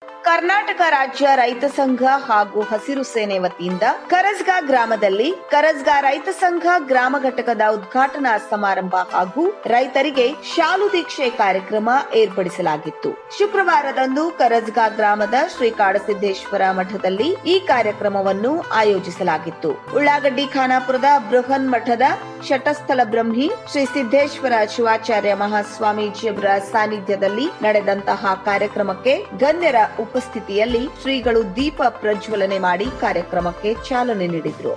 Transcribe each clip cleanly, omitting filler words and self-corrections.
ಕರ್ನಾಟಕ ರಾಜ್ಯ ರೈತ ಸಂಘ ಹಾಗೂ ಹಸಿರು ಸೇನೆ ವತಿಯಿಂದ ಕರಸ್ಗಾ ಗ್ರಾಮದಲ್ಲಿ ಕರಸ್ಗಾ ರೈತ ಸಂಘ ಗ್ರಾಮ ಘಟಕದ ಉದ್ಘಾಟನಾ ಸಮಾರಂಭ ಹಾಗೂ ರೈತರಿಗೆ ಶಾಲು ದೀಕ್ಷೆ ಕಾರ್ಯಕ್ರಮ ಏರ್ಪಡಿಸಲಾಗಿತ್ತು. ಶುಕ್ರವಾರದಂದು ಕರಸ್ಗಾ ಗ್ರಾಮದ ಶ್ರೀ ಕಾಡಸಿದ್ದೇಶ್ವರ ಮಠದಲ್ಲಿ ಈ ಕಾರ್ಯಕ್ರಮವನ್ನು ಆಯೋಜಿಸಲಾಗಿತ್ತು. ಉಳ್ಳಾಗಡ್ಡಿ ಖಾನಾಪುರದ ಬೃಹನ್ ಮಠದ ಶಟಸ್ಥಲ ಬ್ರಹ್ಮಿ ಶ್ರೀ ಸಿದ್ದೇಶ್ವರ ಶಿವಾಚಾರ್ಯ ಮಹಾಸ್ವಾಮೀಜಿಯವರ ಸಾನ್ನಿಧ್ಯದಲ್ಲಿ ನಡೆದಂತಹ ಕಾರ್ಯಕ್ರಮಕ್ಕೆ ಗಣ್ಯರ ಉಪಸ್ಥಿತಿಯಲ್ಲಿ ಶ್ರೀಗಳು ದೀಪ ಪ್ರಜ್ವಲನೆ ಮಾಡಿ ಕಾರ್ಯಕ್ರಮಕ್ಕೆ ಚಾಲನೆ ನೀಡಿದರು.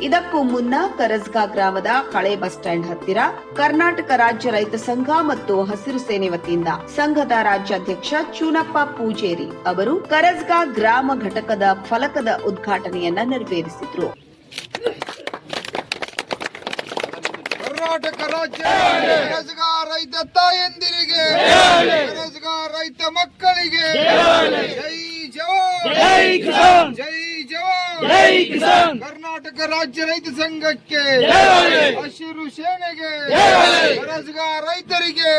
ಇದಕ್ಕೂ ಮುನ್ನ ಕರಸ್ಗಾ ಗ್ರಾಮದ ಹಳೆ ಬಸ್ ಸ್ಟ್ಯಾಂಡ್ ಹತ್ತಿರ ಕರ್ನಾಟಕ ರಾಜ್ಯ ರೈತ ಸಂಘ ಮತ್ತು ಹಸಿರು ಸೇನೆ ವತಿಯಿಂದ ಸಂಘದ ರಾಜ್ಯಾಧ್ಯಕ್ಷ ಚೂನಪ್ಪ ಪೂಜೇರಿ ಅವರು ಕರಸ್ಗಾ ಗ್ರಾಮ ಘಟಕದ ಫಲಕದ ಉದ್ಘಾಟನೆಯನ್ನ ನೆರವೇರಿಸಿದ್ರು. ಕರ್ನಾಟಕ ರಾಜ್ಯ ಕರಸ್ಗಾ ರೈತ ತಾಯಂದಿರಿಗೆ, ಕರಸ್ಗಾ ರೈತ ಮಕ್ಕಳಿಗೆ ಜೈ ಜವಾನ್, ಜೈ ಕಿಸಾನ್, ಜೈ ಜವಾನ್, ಜೈ ಕಿಸಾನ್. ಕರ್ನಾಟಕ ರಾಜ್ಯ ರೈತ ಸಂಘಕ್ಕೆ, ಹಸಿರು ಸೇನೆಗೆ, ಕರಸ್ಗಾ ರೈತರಿಗೆ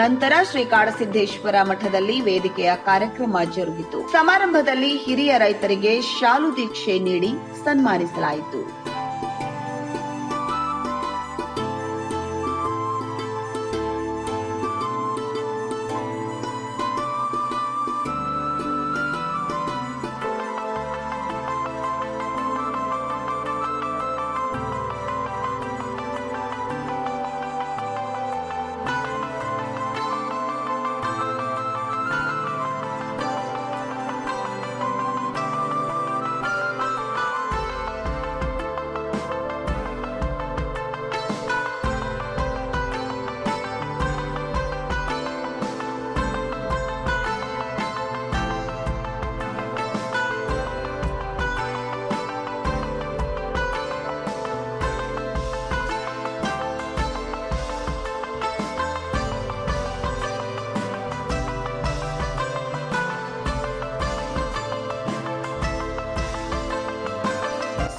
ನಂತರ ಶ್ರೀ ಕಾಡಸಿದ್ದೇಶ್ವರ ಮಠದಲ್ಲಿ ವೇದಿಕೆಯ ಕಾರ್ಯಕ್ರಮ ಜರುಗಿತು. ಸಮಾರಂಭದಲ್ಲಿ ಹಿರಿಯ ರೈತರಿಗೆ ಶಾಲು ದೀಕ್ಷೆ ನೀಡಿ ಸನ್ಮಾನಿಸಲಾಯಿತು.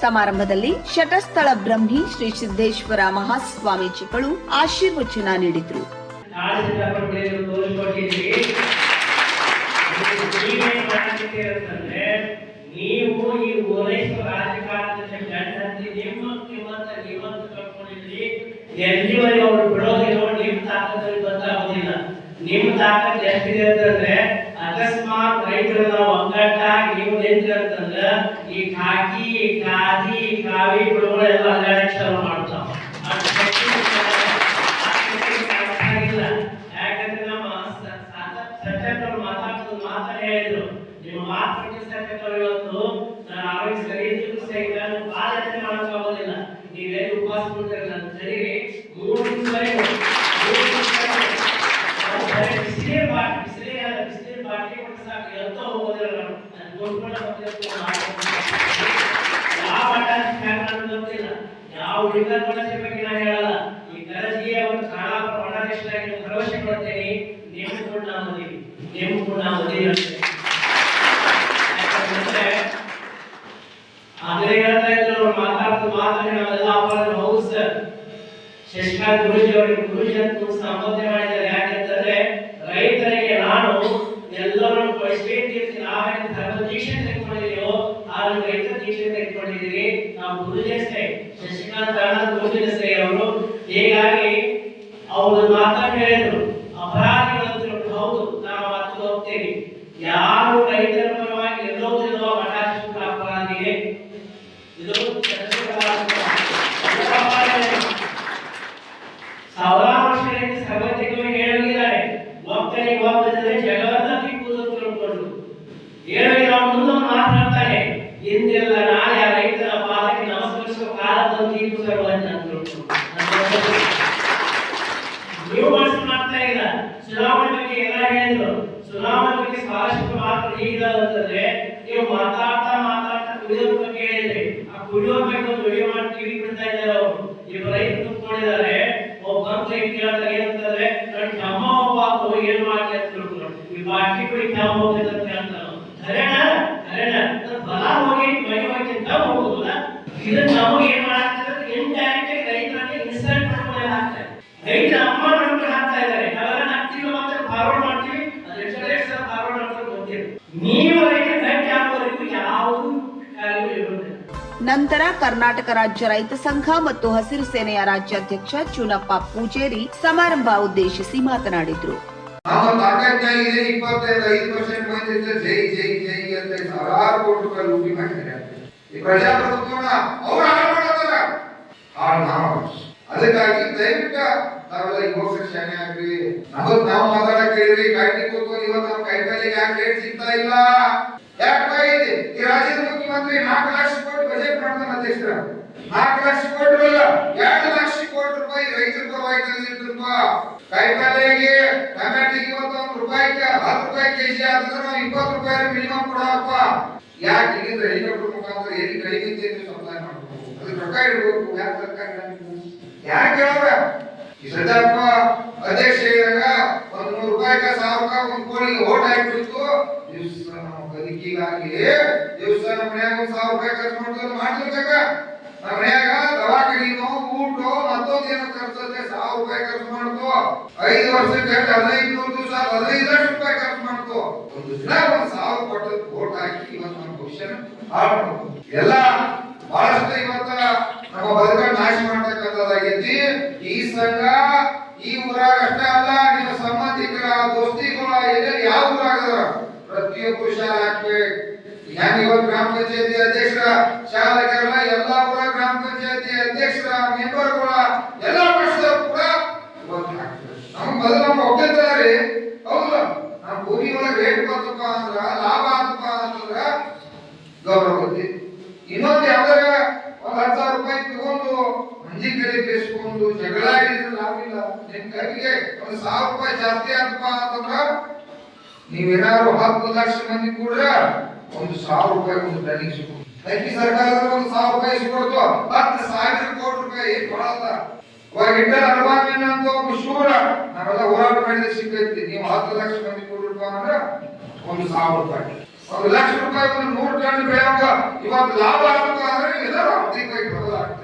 ಸಮಾರಂಭದಲ್ಲಿ ಶಟಸ್ಥಳ ಬ್ರಹ್ಮಿ ಶ್ರೀ ಸಿದ್ದೇಶ್ವರ ಮಹಾಸ್ವಾಮೀಜಿಗಳು ಆಶೀರ್ವಚನ ನೀಡಿದರು. ನೀವು ಈ ಓಲೈಸುವ ರಾಜಕಾರಣದಲ್ಲಿ ಗಂಡಂತಿ ಎಲ್ಲಿವರೆಗೆ ಅವರು ಬಿಡೋದಿಲ್ಲ, ನಿಮ್ಮ ತಾಕತ್ತಲ್ಲಿ ಗೊತ್ತಾಗೋದಿಲ್ಲ. ನಿಮ್ಮ ತಾಕತ್ ಎಷ್ಟಿದೆ ಅಂತಂದ್ರೆ ಅಕಸ್ಮಾತ್ ರೈತರು ನಾವು ಒಗ್ಗಟ್ಟಾಗಿ ನೀವು ನಿಂತಿರಂತಂದ್ರ ಈ ಕಾಕಿ ಕಾದಿ ಕಾವಿ ಬಿಡುಗಳೆಲ್ಲ ಅಲ್ಲಾಡಕ್ಕೆ ಶುರು ಮಾಡ್ತಾವ. ಯಾಕಂದ್ರೆ ನಮ್ಮ ಸತ್ಯಗಳು ಮಾತಾಡಿ ಹೇಳಿದ್ರು, ನಿಮ್ಮ ಮಾತು ಸತ್ಯಗಳು ಇವತ್ತು ನಾನು ಆರೋಗ್ಯ ಸರಿ ಸಹಿತ ಪಾಲನೆ ಮಾಡೋಕ್ಕಾಗೋದಿಲ್ಲ. ನೀವೆಲ್ಲಿ ಉಪವಾಸ ಬಿಡ್ತಾರೆ ನನ್ನ ಸರಿ 3 ದಿವಸ ಯಾವ ಬಗ್ಗೆ ನಾನು ಹೇಳಲ್ಲ. ಈ ಕರಸ್ಗಿಯ ಒಂದು ಖಾನಾಪುರ ಒಣಾಧ್ಯಕ್ಷರಾಗಿ ಭರವಸೆ ಕೊಡ್ತೇನೆ. ನೀವು ಕೂಡ ನಾವು ಮದುವೆ ಆದರೆ ಹೇಳ್ತಾ ಇದ್ರು, ಅವ್ರು ಮಾತಾಡಿ ನಾವೆಲ್ಲ ಅಪರಾಧ ಹೌದು ಸರ್. ಶಶಿಕಾಂತ್ ಗುರೂಜಿ ಅವರಿಗೆ ಗುರೂಜಿ ಅಂತ ಸಂಬೋಧನೆ ಮಾಡಿದ್ದಾರೆ. ಯಾಕೆಂತಂದ್ರೆ ರೈತರಿಗೆ ನಾನು ಎಲ್ಲರನ್ನು ಪರಿಸ್ಥಿತಿ ನಾವೇನು ಧರ್ಮ ದೀಕ್ಷೆ ತೆಗೆದುಕೊಂಡಿದೀವೋ ಆ ರೈತ ದೀಕ್ಷೆ ತೆಗೆದುಕೊಂಡಿದ್ದೀರಿ. ನಾವು ಗುರುಜಿ ಶಶಿಕಾಂತ್ ಗುರುಜಿ ಅವರು. ಹೀಗಾಗಿ ಅವರು ಮಾತಾಡಿ ಹೇಳಿದ್ರು, ಅಪರಾಧಿಗಳು ಹೌದು ನಾವು ಮಾತು ಹೋಗ್ತೇವೆ. ಯಾರು ರೈತರ ಪರವಾಗಿ ಎಲ್ಲೋದಿಲ್ಲೋ ಹಠಾತ್ ಅಪರಾಧಿಗೆ ಇದು ಸಾವಿರಾರು ವರ್ಷಗಳಿಂದ ಸರ್ವಜ್ಞವಾಗಿ ಹೇಳಿದ್ದಾರೆ. ಒಬ್ಬನಿಗೆ ಒಬ್ಬದರೆ ಜಗವನ್ನ ತಿಕ್ಕುವುದು ತಿಳ್ಕೊಂಡು ಹೇಳಿ ನಾವು ಮುಂದೆ ಮಾತನಾಡ್ತಾರೆ. ಇಂದೆಲ್ಲ ನಾಳೆ ಆ ರೈತರ ಪಾದಕ್ಕೆ ನಮಸ್ಕರಿಸುವ ಕಾಲ ಬಂದಿದ್ದು ಸರ್ವಜ್ಞ ಅಂತ ನೀವು ಮನಸ್ಸು ಮಾಡ್ತಾ ಇಲ್ಲ. ಚುನಾವಣೆ ಬಗ್ಗೆ ಎಲ್ಲ ಹೇಳಿದ್ರು. ಚುನಾವಣೆ ಬಗ್ಗೆ ಸ್ಕಾಲರ್ಶಿಪ್ ಮಾತ್ರ ಹೀಗಿರೋದಂತಂದ್ರೆ ನೀವು ಮಾತಾಡ್ತಾ ಕುಡಿಯೋರ ಬಗ್ಗೆ ಹೇಳಿದ್ರಿ. ಆ ಕುಡಿಯೋರ ಬಗ್ಗೆ ಒಂದು ವಿಡಿಯೋ ಮಾಡಿ ಟಿವಿ ಬಿಡ್ತಾ ಇದ್ದಾರೆ. ಅವರು ಈಗ ರೈತರು ಕೂತ್ಕೊಂಡಿದ್ದಾರೆ. ಒಬ್ಬ ರೈತ ಕೇಳ್ತಾರೆ ಏನಂತಂದ್ರೆ ನನ್ನ ತಮ್ಮ ಒಬ್ಬ ಹೋಗಿ ಏನ್ ಮಾಡಿ ಅಂತ ತಿಳ್ಕೊಂಡು ಈ ಬಾಕಿ ಕುಡಿ ಕ್ಯಾಮ್ ಹೋಗ್ತದೆ ಅಂತ ಹೇಳ್ತಾನೆ. ಕರೆನಾ ಬಲ ಹೋಗಿ ಮನೆ ಹೋಗಿಂತ ಹೋಗುದಿಲ್ಲ. ಇದನ್ನ ನಮಗೆ ಏನ್ ಮಾಡ್ತಾರೆ, ಇಂಡೈರೆಕ್ಟ್ ರೈತರನ್ನ ಇನ್ಸಲ್ಟ್ ಮಾಡ್ಕೊಂಡು ಹಾಕ್ತಾರೆ. ರೈತ ಅಮ್ಮ ಮಾಡ್ಕೊಂಡು ಹಾಕ್ತಾ ಇದ್ದಾರೆ. ನಾವೆಲ್ಲ ನಾಕ್ತಿವಿ ಮಾತ್ರ ಫಾರ್ವರ್ಡ್ ಮಾಡ್ತೀವಿ. ಅದು ಎಷ್ಟು ಫಾರ್ವರ್ಡ್ ಮಾಡ್ಕೊಂಡು ಹೋಗ್ತೀವಿ. ನೀವು ರೈತ ಗಟ್ಟಿ ಆಗೋವರೆಗೂ ಯಾವುದು ಕಾರ್ಯವೂ ಇರುವುದಿಲ್ಲ. ನಂತರ ಕರ್ನಾಟಕ ರಾಜ್ಯ ರೈತ ಸಂಘ ಮತ್ತು ಹಸಿರು ಸೇನೆಯ ರಾಜ್ಯಾಧ್ಯಕ್ಷ ಚುನಪ್ಪ ಪೂಜೇರಿ ಸಮಾರಂಭ ಉದ್ದೇಶಿಸಿ ಮಾತನಾಡಿದ್ರು. ನಮ್ಮ ತಾಕತ್ತಾಗಿದೆ 25% ಬಂದಿದೆ. ಜೈ ಜೈ ಜೈ ಅಂತ ಸಾವಿರಾರು ಕೋಟಿ ರೂಪಾಯಿ ಲೂಟಿ ಮಾಡಿದ್ದಾರೆ. ಈ ಪ್ರಜಾಪ್ರಭುತ್ವನ ಅವ್ರು ಹಾಳು ಮಾಡೋದಲ್ಲ, ಹಾಳು ನಾವು. ಅದಕ್ಕಾಗಿ ದಯವಿಟ್ಟು ನಾವೆಲ್ಲ ಯುವಕರು ಶಾಣೆ ಆಗ್ರಿ. ನಾವು ಮಾತಾಡಕ್ ಕೇಳಿದ್ರಿ ಕಾಯ್ದೆ ಕೂತ್ಕೊಂಡು ಇವತ್ತು ನಮ್ಮ ಕೈಕಾಲಿಗೆ ಯಾಕೆ ರೇಟ್ ಸಿಗ್ತಾ ಇಲ್ಲ? ಯಾಕೆ ಇದೆ? ಈ ರಾಜ್ಯದ ಮುಖ್ಯಮಂತ್ರಿ 4 ಲಕ್ಷ ಕೋಟಿ ಬಜೆಟ್ ಮಾಡ್ತಾನೆ ಅಧ್ಯಕ್ಷರ. 4 ಲಕ್ಷ ಕೋಟಿ ಅಲ್ಲ, 2 ಲಕ್ಷ ಕೋಟಿ ರೂಪಾಯಿ ರೈತರ ಪರವಾಗಿ ತಂದಿದ್ರಪ್ಪ. ಕಾಯಿಪಲ್ಲೆಗೆ ಟೊಮ್ಯಾಟಿಗೆ ಇವತ್ತು ₹1 ಕೆಜಿ ಆದ್ರೆ ನಾವು 20 ರೂಪಾಯಿ ಮಿನಿಮಮ್ ಕೊಡಪ್ಪ. ಯಾಕೆ ಇಲ್ಲಿಂದ ಹೆಲಿಕಾಪ್ಟರ್ ಮುಖಾಂತರ ಎಲ್ಲಿ ಕಡಿಮೆ ಸಪ್ಲೈ ಮಾಡ್ಬೇಕು? ಅದಕ್ಕೆ ರೊಕ್ಕ ಇಡಬೇಕು. ಯಾಕೆ ಸರ್ಕಾರ ಯಾಕೆ ಹೇಳ ಈ ಸದ್ಯಪ್ಪ ಅಧ್ಯಕ್ಷ ಇದ್ದಾಗ ₹100 ₹1000 ಒಂದು ಕೋಳಿಗೆ ಓಟ್ ಹಾಕಿಬಿಟ್ಟು ದಿವಸ ನಮ್ಮ ಬದುಕಿಗಾಗಿ ದಿವಸ ನಮ್ಮ ಮನ್ಯಾಗ ₹1000 ಖರ್ಚು ಮಾಡ್ತಿರ್ಬೇಕ. ನಮ್ಮ ಮನ್ಯಾಗ ದವಾಖಾನಿನೋ ಊಟ ಮತ್ತೊಂದು ಏನೋ ಖರ್ಚು ₹1000 ಖರ್ಚು ಮಾಡ್ತು. 5 ವರ್ಷಕ್ಕೆ 1500 ದಿವಸ 15 ಲಕ್ಷ ರೂಪಾಯಿ ಖರ್ಚು ಮಾಡ್ತು. ಒಂದು ದಿನ 1000 ಕೊಟ್ಟು ಓಟ್ ಹಾಕಿ ಇವತ್ತು ನಮ್ಮ ಭವಿಷ್ಯನ ಹಾಳು ಮಾಡ್ತು. ಎಲ್ಲ ಬಹಳಷ್ಟು ಇವತ್ತ ನಮ್ಮ ಬದುಕನ್ನು ನಾಶ ಮಾಡ್ತಕ್ಕಂಥದ್ದಾಗೈತಿ. ಈ ಸಂಘ ಈ ಊರಾಗ ಅಷ್ಟೇ ಅಲ್ಲ, ನಿಮ್ಮ ಸಂಬಂಧಿಕರ ದೋಸ್ತಿಗಳ ಎಲ್ಲೆಲ್ಲಿ ಯಾವ ಊರಾಗ ಪ್ರತಿಯೊಬ್ಬರು ಶಾಲೆ ಹಾಕ್ಬೇಕು. ಹೆಂಗ ಇವತ್ತು ಗ್ರಾಮ ಪಂಚಾಯತಿ ಅಧ್ಯಕ್ಷರ ಶಾಲಕರಲ್ಲ, ಎಲ್ಲಾ ಊರ ಗ್ರಾಮ ಪಂಚಾಯತಿ ಅಧ್ಯಕ್ಷರ ಮೆಂಬರ್ಗಳ ಎಲ್ಲಾ ಪಕ್ಷದವರು ಕೂಡ ಇವತ್ತು ಹಾಕ್ಬೇಕು. ನಮ್ಮ ಬದಲು ನಮ್ಮ ಒಬ್ಬರೇ ಹೌದಲ್ಲ, ನಮ್ಮ ಭೂಮಿ ಒಳಗೆ ರೇಟ್ ಬರ್ತಪ್ಪ ಅಂದ್ರ ಲಾಭ ಆತಪ್ಪ ಅಂತಂದ್ರ ಗೌರವ ಬರ್ತೈತಿ. ಇನ್ನೊಂದು ಯಾವ್ದಾರ ₹10,000 ತಗೊಂಡು ಮಂದಿ ಕಡೆ ಬೇಸ್ಕೊಂಡು ಜಗಳ ಆಡಿದ್ರೆ ಲಾಭ ಇಲ್ಲ. ನಿಮ್ ಕೈಗೆ ₹1,000 ಜಾಸ್ತಿ ಆತಪ್ಪ ಅಂತಂದ್ರ ನೀವೇನಾದ್ರು 10 ಲಕ್ಷ ಮಂದಿ ಕೂಡ ₹1,000 ಒಂದು ಟನ್ನಿಗೆ ಸಿಗ್ಬೋದು. ಅಕ್ಕಿ ಸರ್ಕಾರದಲ್ಲಿ ₹1,000 ಸಿಗ್ಕೊಡ್ತು. 10,000 ಕೋಟಿ ರೂಪಾಯಿ ಕೊಡಲ್ಲ. ಇವಾಗ ಇಂಟರ್ ಅರ್ಬಾಮಿನ್ ಅಂತ ಒಬ್ಬ ಶೂರ ನಾವೆಲ್ಲ ಹೋರಾಟ ಮಾಡಿದ್ರೆ ಸಿಕ್ಕೈತಿ. ನೀವು 10 ಲಕ್ಷ ಮಂದಿ ಕೊಡ್ರಪ್ಪ ಅಂದ್ರೆ ₹1,000. ₹1 ಲಕ್ಷ ಒಂದು 100 ಟನ್ ಬೆಳೆಯುವಾಗ ಇವತ್ತು ಲಾಭ ಆಗುತ್ತೆ ಅಂದ್ರೆ ಇದರ ಬದಲಾಗ್ತದೆ.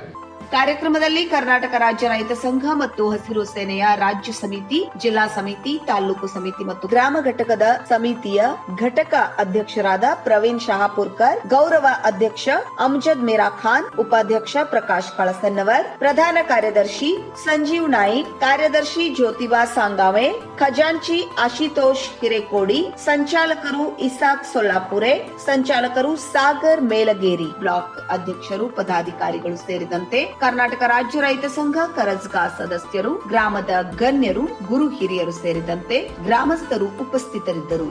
ಕಾರ್ಯಕ್ರಮದಲ್ಲಿ ಕರ್ನಾಟಕ ರಾಜ್ಯ ರೈತ ಸಂಘ ಮತ್ತು ಹಸಿರು ಸೇನೆಯ ರಾಜ್ಯ ಸಮಿತಿ, ಜಿಲ್ಲಾ ಸಮಿತಿ, ತಾಲೂಕು ಸಮಿತಿ ಮತ್ತು ಗ್ರಾಮ ಘಟಕದ ಸಮಿತಿಯ ಘಟಕ ಅಧ್ಯಕ್ಷರಾದ ಪ್ರವೀಣ್ ಶಹಾಪುರ್ಕರ್, ಗೌರವ ಅಧ್ಯಕ್ಷ ಅಮ್ಜದ್ ಮೇರಾ ಖಾನ್, ಉಪಾಧ್ಯಕ್ಷ ಪ್ರಕಾಶ್ ಕಳಸನ್ನವರ್, ಪ್ರಧಾನ ಕಾರ್ಯದರ್ಶಿ ಸಂಜೀವ್ ನಾಯ್ಕ್, ಕಾರ್ಯದರ್ಶಿ ಜ್ಯೋತಿಬಾ ಸಾಂಗಾವೆ, ಖಜಾಂಚಿ ಆಶುತೋಷ್ ಹಿರೇಕೋಡಿ, ಸಂಚಾಲಕರು ಇಸಾಕ್ ಸೊಲ್ಲಾಪುರೆ, ಸಂಚಾಲಕರು ಸಾಗರ್ ಮೇಲಗೇರಿ, ಬ್ಲಾಕ್ ಅಧ್ಯಕ್ಷರು, ಪದಾಧಿಕಾರಿಗಳು ಸೇರಿದಂತೆ ಕರ್ನಾಟಕ ರಾಜ್ಯ ರೈತ ಸಂಘ ಕರಜ್ಗಾ ಸದಸ್ಯರು, ಗ್ರಾಮದ ಗಣ್ಯರು, ಗುರು ಹಿರಿಯರು ಸೇರಿದಂತೆ ಗ್ರಾಮಸ್ಥರು ಉಪಸ್ಥಿತರಿದ್ದರು.